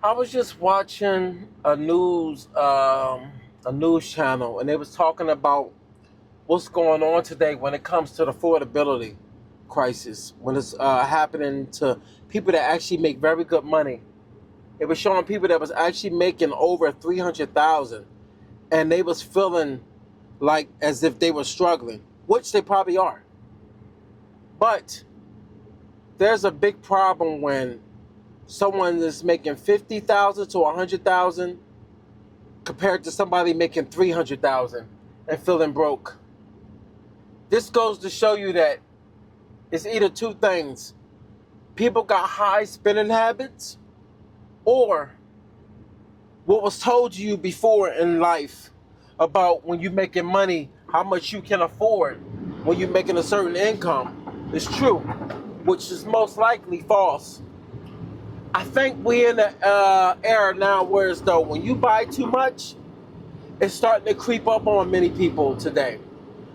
I was just watching a news channel, and they was talking about what's going on today when it comes to the affordability crisis. When it's happening to people that actually make very good money. It was showing people that was actually making over 300,000, and they was feeling like as if they were struggling, which they probably are. But there's a big problem when someone is making 50,000 to 100,000 compared to somebody making 300,000 and feeling broke. This goes to show you that it's either two things. People got high spending habits, or what was told to you before in life about when you're making money, how much you can afford when you're making a certain income is true, which is most likely false. I think we're in the era now where as though when you buy too much, it's starting to creep up on many people today.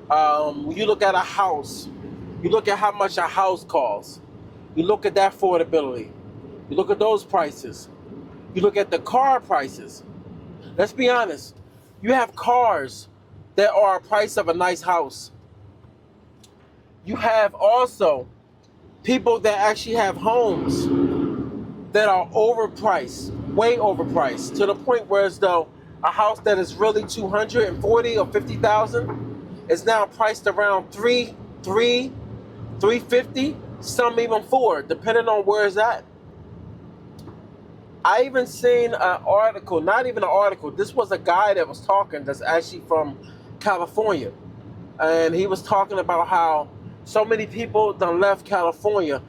When you look at a house, you look at how much a house costs. You look at that affordability. You look at those prices. You look at the car prices. Let's be honest. You have cars that are a price of a nice house. You have also people that actually have homes that are overpriced, way overpriced, to the point where as though a house that is really 240 or 50,000 is now priced around 350, some even 4, depending on where it's at. I even seen an article, not even an article, this was a guy that was talking that's actually from California. And he was talking about how so many people done left California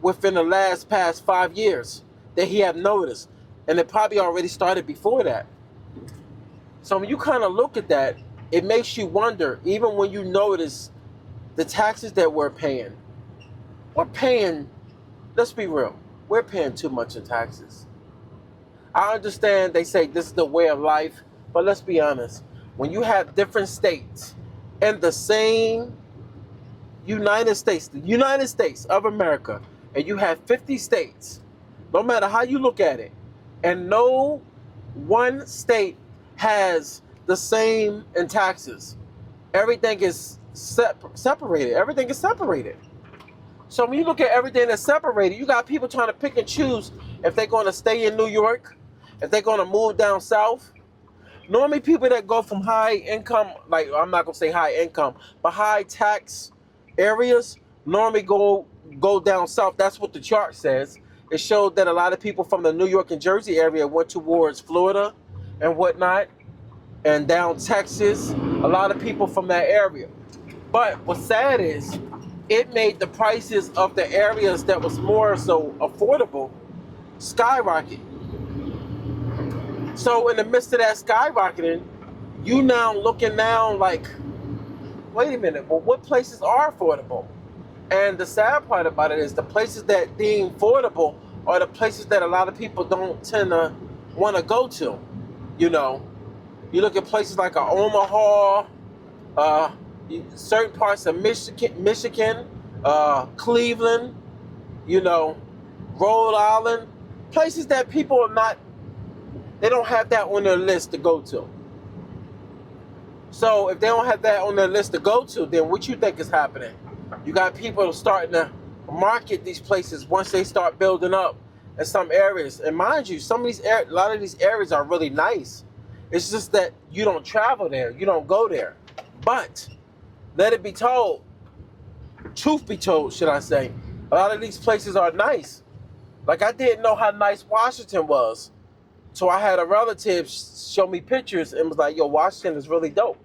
within the past 5 years that he had noticed. And it probably already started before that. So when you kind of look at that, it makes you wonder, even when you notice the taxes that we're paying, let's be real, we're paying too much in taxes. I understand they say this is the way of life, but let's be honest. When you have different states in the same the United States of America, and you have 50 states, no matter how you look at it, and no one state has the same in taxes. Everything is separated. Everything is separated. So when you look at everything that's separated, you got people trying to pick and choose if they're going to stay in New York, if they're going to move down south. Normally people that go from high income, like I'm not going to say high income, but high tax areas normally go down south. That's what the chart says. It showed that a lot of people from the New York and Jersey area went towards Florida and whatnot, and down Texas. A lot of people from that area. But what's sad is it made the prices of the areas that was more so affordable skyrocket. So in the midst of that skyrocketing, you now looking now like, wait a minute, well, what places are affordable? And the sad part about it is the places that deem affordable are the places that a lot of people don't tend to want to go to. You know, you look at places like Omaha, uh, certain parts of Michigan, Cleveland, you know, Rhode Island, places that people are not, they don't have that on their list to go to. So if they don't have that on their list to go to, then what you think is happening? You got people starting to market these places once they start building up in some areas. And mind you, a lot of these areas are really nice. It's just that you don't travel there, you don't go there. But let it be told, truth be told, should I say, a lot of these places are nice. Like I didn't know how nice Washington was. So I had a relative show me pictures and was like, yo, Washington is really dope.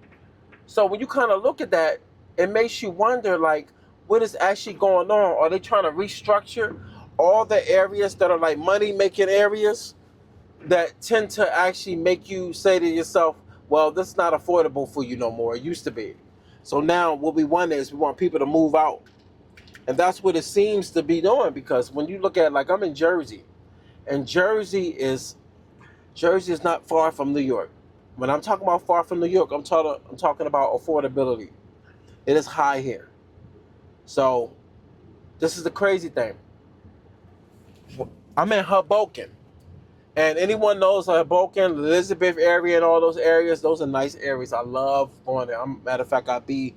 So when you kind of look at that, it makes you wonder, like, what is actually going on? Are they trying to restructure all the areas that are like money-making areas that tend to actually make you say to yourself, well, this is not affordable for you no more. It used to be. So now what we want is we want people to move out. And that's what it seems to be doing, because when you look at, like, I'm in Jersey, and Jersey is not far from New York. When I'm talking about far from New York, I'm talking about affordability. It is high here. So this is the crazy thing. I'm in Hoboken, And anyone knows Hoboken, Elizabeth area, and all those areas, those are nice areas. I love going there. Matter of fact, I'll be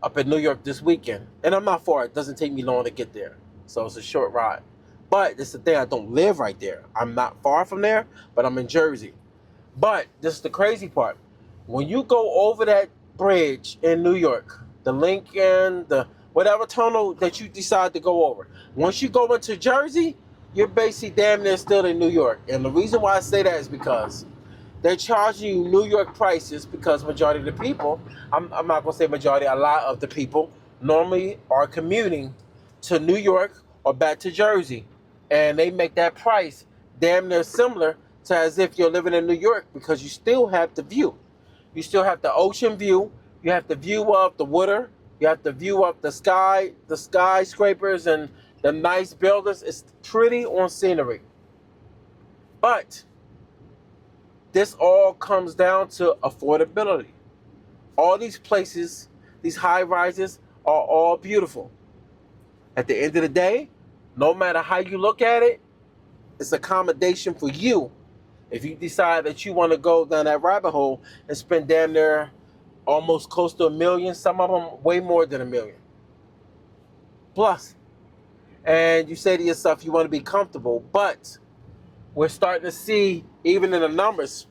up in New York this weekend. And I'm not far. It doesn't take me long to get there. So it's a short ride. But it's the thing, I don't live right there. I'm not far from there, but I'm in Jersey. But this is the crazy part. When you go over that bridge in New York, the Lincoln, the whatever tunnel that you decide to go over, once you go into Jersey, you're basically damn near still in New York. And the reason why I say that is because they're charging you New York prices because majority of the people, I'm not going to say majority, a lot of the people normally are commuting to New York or back to Jersey. And they make that price damn near similar to as if you're living in New York because you still have the view. You still have the ocean view. You have the view of the water. You have the view of the sky, the skyscrapers and the nice buildings. It's pretty on scenery. But this all comes down to affordability. All these places, these high rises are all beautiful. At the end of the day, no matter how you look at it, it's accommodation for you. If you decide that you want to go down that rabbit hole and spend damn near almost close to $1 million, some of them way more than $1 million plus. And you say to yourself, you want to be comfortable, but we're starting to see, even in the numbers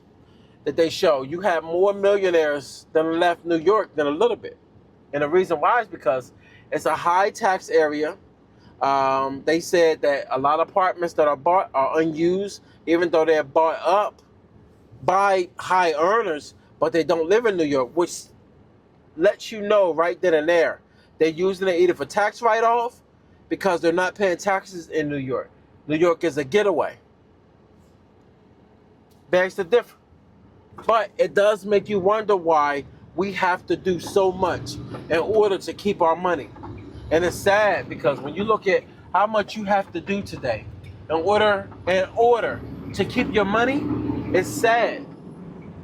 that they show, you have more millionaires than left New York than a little bit. And the reason why is because it's a high tax area. They said that a lot of apartments that are bought are unused, even though they're bought up by high earners, but they don't live in New York, which lets you know right then and there. They're using it either for tax write-off because they're not paying taxes in New York. New York is a getaway. Begs the difference. But it does make you wonder why we have to do so much in order to keep our money. And it's sad because when you look at how much you have to do today in order to keep your money, it's sad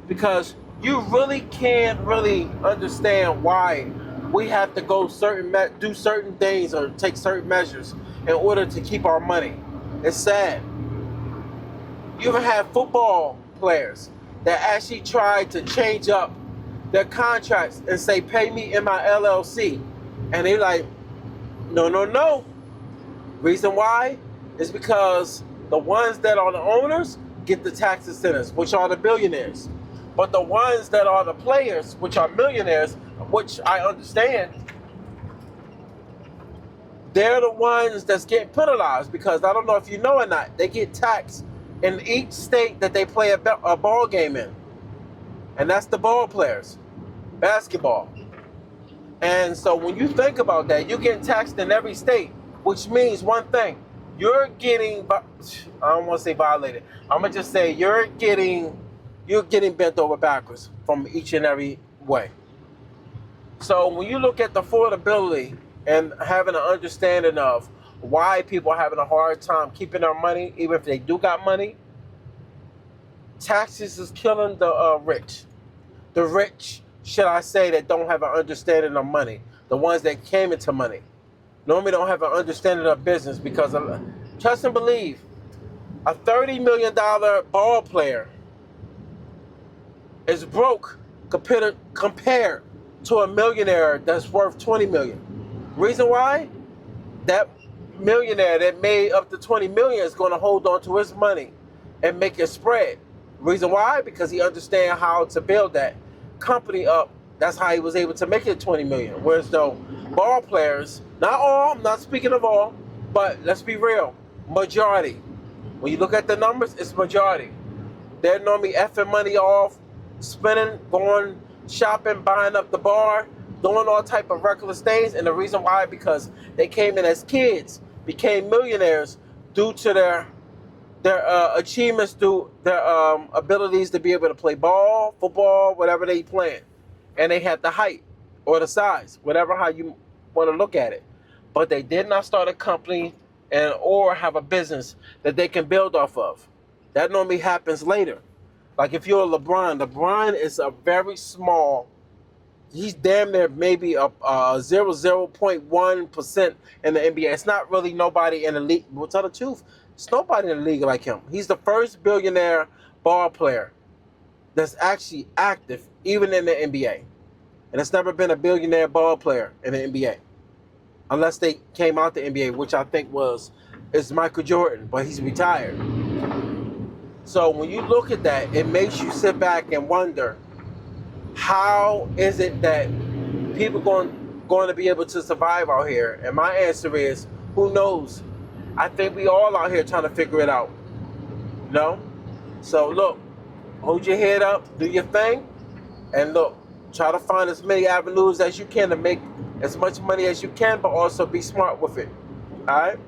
because you really can't really understand why we have to go do certain things or take certain measures in order to keep our money. It's sad. You even have football players that actually try to change up their contracts and say, pay me in my LLC. And they're like, no. Reason why is because the ones that are the owners get the tax incentives, which are the billionaires. But the ones that are the players, which are millionaires, which I understand, they're the ones that's getting penalized because I don't know if you know or not, they get taxed in each state that they play a ball game in. And that's the ball players, basketball. And so when you think about that, you're getting taxed in every state, which means one thing. You're getting, I don't want to say violated. I'm going to just say you're getting bent over backwards from each and every way. So when you look at the affordability and having an understanding of why people are having a hard time keeping their money, even if they do got money, taxes is killing the rich. The rich, should I say, that don't have an understanding of money. The ones that came into money normally don't have an understanding of business because, trust and believe, a $30 million ball player is broke compared to a millionaire that's worth $20 million. Reason why? That millionaire that made up to $20 million is going to hold on to his money and make it spread. Reason why? Because he understands how to build that company up. That's how he was able to make it $20 million. Whereas though ball players, not all, I'm not speaking of all, but let's be real, majority. When you look at the numbers, it's majority. They're normally effing money off, spending, going shopping, buying up the bar, doing all type of reckless things. And the reason why, because they came in as kids, became millionaires due to their achievements, through their abilities to be able to play ball, football, whatever they playing. And they had the height or the size, whatever how you want to look at it. But they did not start a company or have a business that they can build off of. That normally happens later. Like if you're LeBron is a very small, he's damn near maybe a 0.1% in the NBA. It's not really nobody in the league. We'll tell the truth. There's nobody in the league like him. He's the first billionaire ball player that's actually active, even in the NBA. And it's never been a billionaire ball player in the NBA, unless they came out the NBA, which I think is Michael Jordan, but he's retired. So when you look at that, it makes you sit back and wonder, how is it that people going to be able to survive out here? And my answer is, who knows? I think we all out here trying to figure it out. You know? So look, hold your head up, do your thing, and look, try to find as many avenues as you can to make as much money as you can, but also be smart with it. All right?